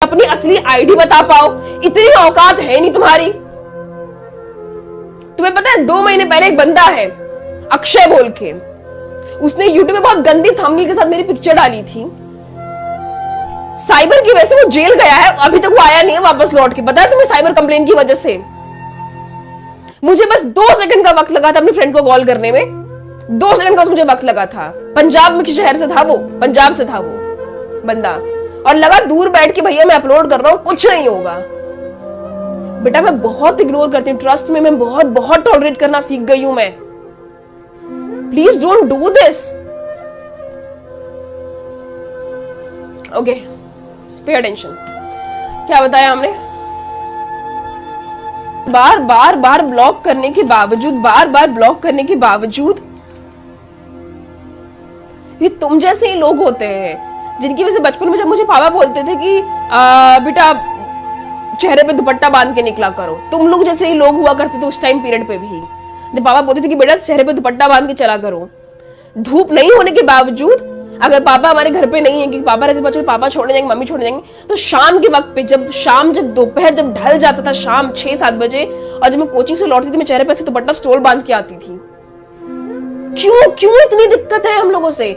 अपनी असली आईडी बता पाओ, इतनी औकात है नहीं तुम्हारी। तुम्हें पता है 2 महीने पहले एक बंदा है अक्षय बोल के, उसने यूट्यूब में बहुत गंदी थंबनेल के साथ मेरी पिक्चर डाली थी। साइबर की वजह से वो जेल गया है, अभी तक वो आया नहीं है वापस लौट के। पता है तुम्हें, साइबर कंप्लेन की वजह से मुझे बस 2 सेकंड का वक्त लगा था अपनी फ्रेंड को कॉल करने में। 2 सेकंड का मुझे वक्त लगा था। पंजाब में किसी शहर से था वो, पंजाब से था वो बंदा, और लगा दूर बैठ के भैया मैं अपलोड कर रहा हूं, कुछ नहीं होगा। बेटा मैं बहुत इग्नोर करती हूँ, ट्रस्ट में मैं बहुत बहुत टॉलरेट करना सीख गई हूं मैं। Please don't do this. Okay, pay attention. क्या बताया हमने? बार बार ब्लॉक करने के बावजूद, बार बार ब्लॉक करने के बावजूद, ये तुम जैसे ही लोग होते हैं जिनकी वजह से बचपन में जब मुझे पापा बोलते थे कि बेटा चेहरे पे दुपट्टा बांध के निकला करो, तुम लोग जैसे ही लोग हुआ करते थे उस टाइम पीरियड पे भी, जब पापा बोलते थे कि बेटा चेहरे पे दुपट्टा बांध के चला करो। धूप नहीं होने के बावजूद, अगर पापा हमारे घर पे नहीं है क्योंकि पापा रहते बच्चों, पापा छोड़ने जाएंगे, मम्मी छोड़ने जाएंगे, तो शाम के वक्त पे जब दोपहर जब ढल जाता था, शाम 6-7 बजे, और जब मैं कोचिंग से लौटती थी, मैं चेहरे पे से दुपट्टा स्टोल बांध के आती थी। क्यों इतनी दिक्कत है हम लोगों से?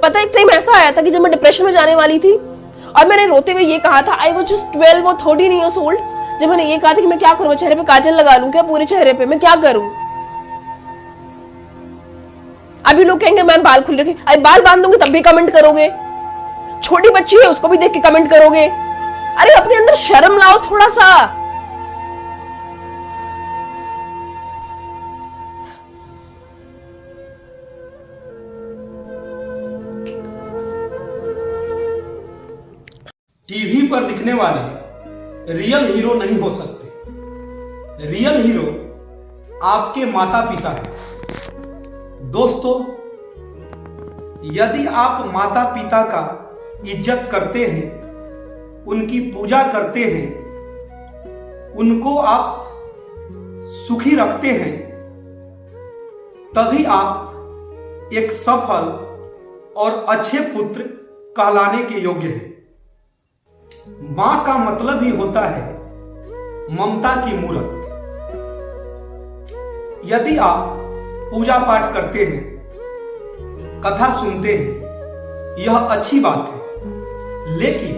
पता है एक टाइम ऐसा आया था कि जब मैं डिप्रेशन में जाने वाली थी और मैंने रोते हुए ये कहा था, आई वाज जस्ट 12 और 13 ईयर्स ओल्ड, जब मैंने ये कहा था कि मैं क्या करूं, मैं चेहरे पे काजल लगा लूं क्या पूरे चेहरे पे, मैं क्या करूं? अभी लोग कहेंगे मैं बाल खुले रखे, अरे बाल बांध दूंगी तब भी कमेंट करोगे। छोटी बच्ची है उसको भी देख के कमेंट करोगे। अरे अपने अंदर शर्म लाओ थोड़ा सा। टीवी पर दिखने वाले रियल हीरो नहीं हो सकते। रियल हीरो आपके माता पिता हैं। दोस्तों, यदि आप माता पिता का इज्जत करते हैं, उनकी पूजा करते हैं, उनको आप सुखी रखते हैं, तभी आप एक सफल और अच्छे पुत्र कहलाने के योग्य हैं। मां का मतलब ही होता है ममता की मूरत। यदि आप पूजा पाठ करते हैं, कथा सुनते हैं, यह अच्छी बात है, लेकिन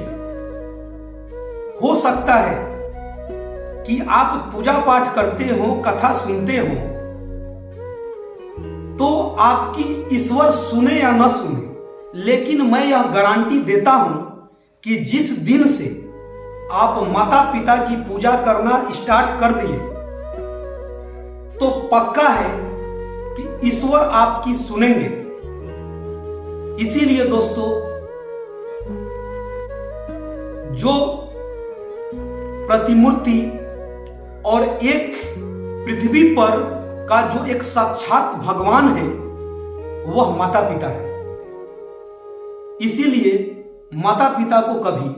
हो सकता है कि आप पूजा पाठ करते हो, कथा सुनते हो, तो आपकी ईश्वर सुने या न सुने, लेकिन मैं यह गारंटी देता हूं कि जिस दिन से आप माता पिता की पूजा करना स्टार्ट कर दिए, तो पक्का है कि ईश्वर आपकी सुनेंगे। इसीलिए दोस्तों, जो प्रतिमूर्ति और एक पृथ्वी पर का जो एक साक्षात भगवान है, वह माता पिता है। इसीलिए माता पिता को कभी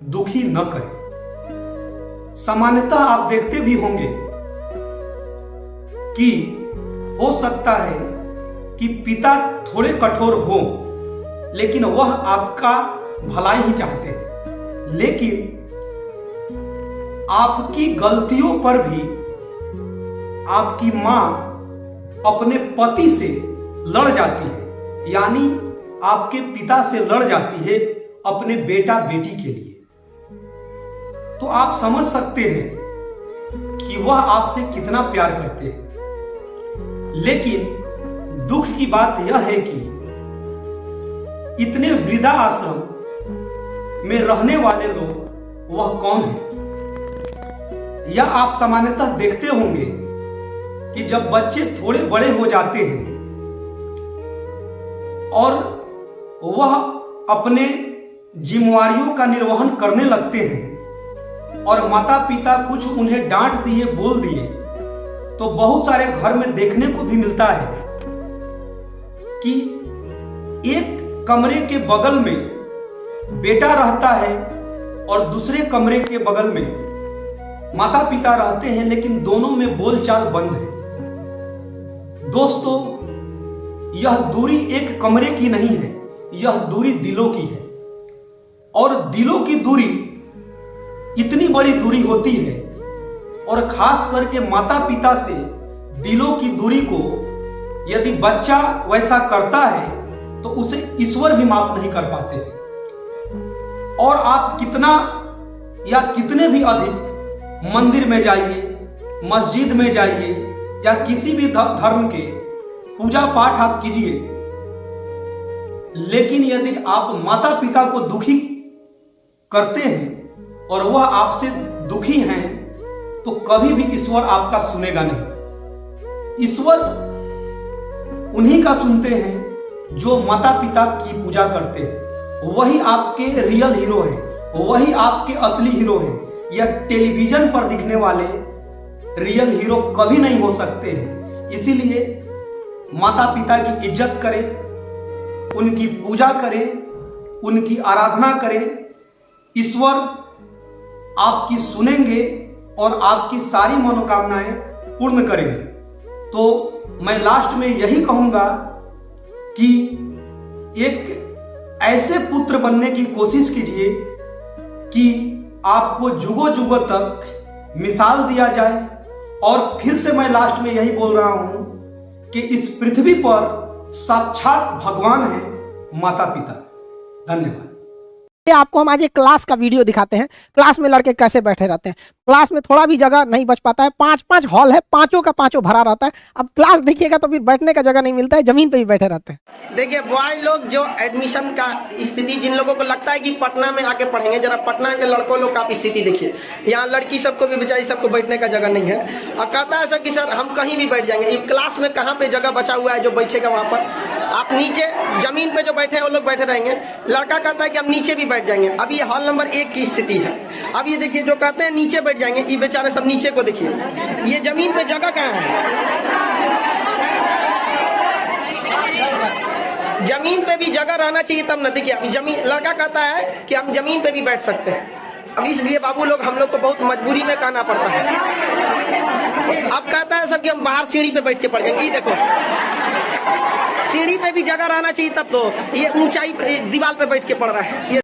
दुखी न करें। सामान्यतः आप देखते भी होंगे कि हो सकता है कि पिता थोड़े कठोर हो, लेकिन वह आपका भलाई ही चाहते हैं, लेकिन आपकी गलतियों पर भी आपकी मां अपने पति से लड़ जाती है, यानी आपके पिता से लड़ जाती है अपने बेटा बेटी के लिए। तो आप समझ सकते हैं कि वह आपसे कितना प्यार करते हैं। लेकिन दुख की बात यह है कि इतने वृद्धा आश्रम में रहने वाले लोग वह कौन है? या आप सामान्यतः देखते होंगे कि जब बच्चे थोड़े बड़े हो जाते हैं और वह अपने जिम्मेवारियों का निर्वहन करने लगते हैं और माता पिता कुछ उन्हें डांट दिए, बोल दिए, तो बहुत सारे घर में देखने को भी मिलता है कि एक कमरे के बगल में बेटा रहता है और दूसरे कमरे के बगल में माता पिता रहते हैं, लेकिन दोनों में बोलचाल बंद है। दोस्तों, यह दूरी एक कमरे की नहीं है, यह दूरी दिलों की है। और दिलों की दूरी इतनी बड़ी दूरी होती है, और खास करके माता पिता से दिलों की दूरी को यदि बच्चा वैसा करता है तो उसे ईश्वर भी माफ नहीं कर पाते हैं। और आप कितना या कितने भी अधिक मंदिर में जाइए, मस्जिद में जाइए, या किसी भी धर्म के पूजा पाठ आप कीजिए, लेकिन यदि आप माता पिता को दुखी करते हैं और वह आपसे दुखी हैं, तो कभी भी ईश्वर आपका सुनेगा नहीं। ईश्वर उन्हीं का सुनते हैं जो माता पिता की पूजा करते हैं। वही आपके रियल हीरो हैं, वही आपके असली हीरो हैं। यह टेलीविजन पर दिखने वाले रियल हीरो कभी नहीं हो सकते हैं। इसीलिए माता पिता की इज्जत करें, उनकी पूजा करें, उनकी आराधना करें। ईश्वर आपकी सुनेंगे और आपकी सारी मनोकामनाएं पूर्ण करेंगे। तो मैं लास्ट में यही कहूंगा कि एक ऐसे पुत्र बनने की कोशिश कीजिए कि आपको जुगों जुगों तक मिसाल दिया जाए। और फिर से मैं लास्ट में यही बोल रहा हूं कि इस पृथ्वी पर साक्षात भगवान है माता पिता। धन्यवाद। आपको हम आज एक क्लास का वीडियो दिखाते हैं। क्लास में लड़के कैसे बैठे रहते हैं। क्लास में थोड़ा भी जगह नहीं बच पाता है, 5-5 हॉल है, पांचों का पांचों भरा रहता है। अब क्लास देखिएगा तो फिर बैठने का जगह नहीं मिलता है, जमीन पे ही बैठे रहते हैं। देखिए बॉयज लोग जो एडमिशन का स्थिति, जिन लोगों को लगता है कि पटना में आके पढ़ेंगे, जरा पटना के लड़कों लोग का स्थिति देखिए। यहाँ लड़की सबको भी बेचारी सबको बैठने का जगह नहीं है। और कहता है सर कि सर हम कहीं भी बैठ जाएंगे। क्लास में कहाँ पे जगह बचा हुआ है जो बैठेगा वहां पर? आप नीचे जमीन पे जो बैठे हैं वो लोग बैठे रहेंगे। लड़का कहता है कि हम नीचे भी बैठ जाएंगे। अब ये हॉल नंबर 1 की स्थिति है। अब ये देखिए जो कहते हैं नीचे बैठ जाएंगे, ये बेचारे सब नीचे को देखिए। ये जमीन पे जगह कहाँ है? जमीन पे भी जगह रहना चाहिए तब न। देखिए अभी जमीन, लड़का कहता है कि हम जमीन पे भी बैठ सकते हैं। अब इसलिए बाबू लोग हम लोग को बहुत मजबूरी में कहना पड़ता है। अब कहता है सब कि हम बाहर सीढ़ी पे बैठ के पढ़ जाएंगे। देखो सीढ़ी पे भी जगह रहना चाहिए तब तो। ये ऊंचाई दीवार पे बैठ के पढ़ रहा है। ये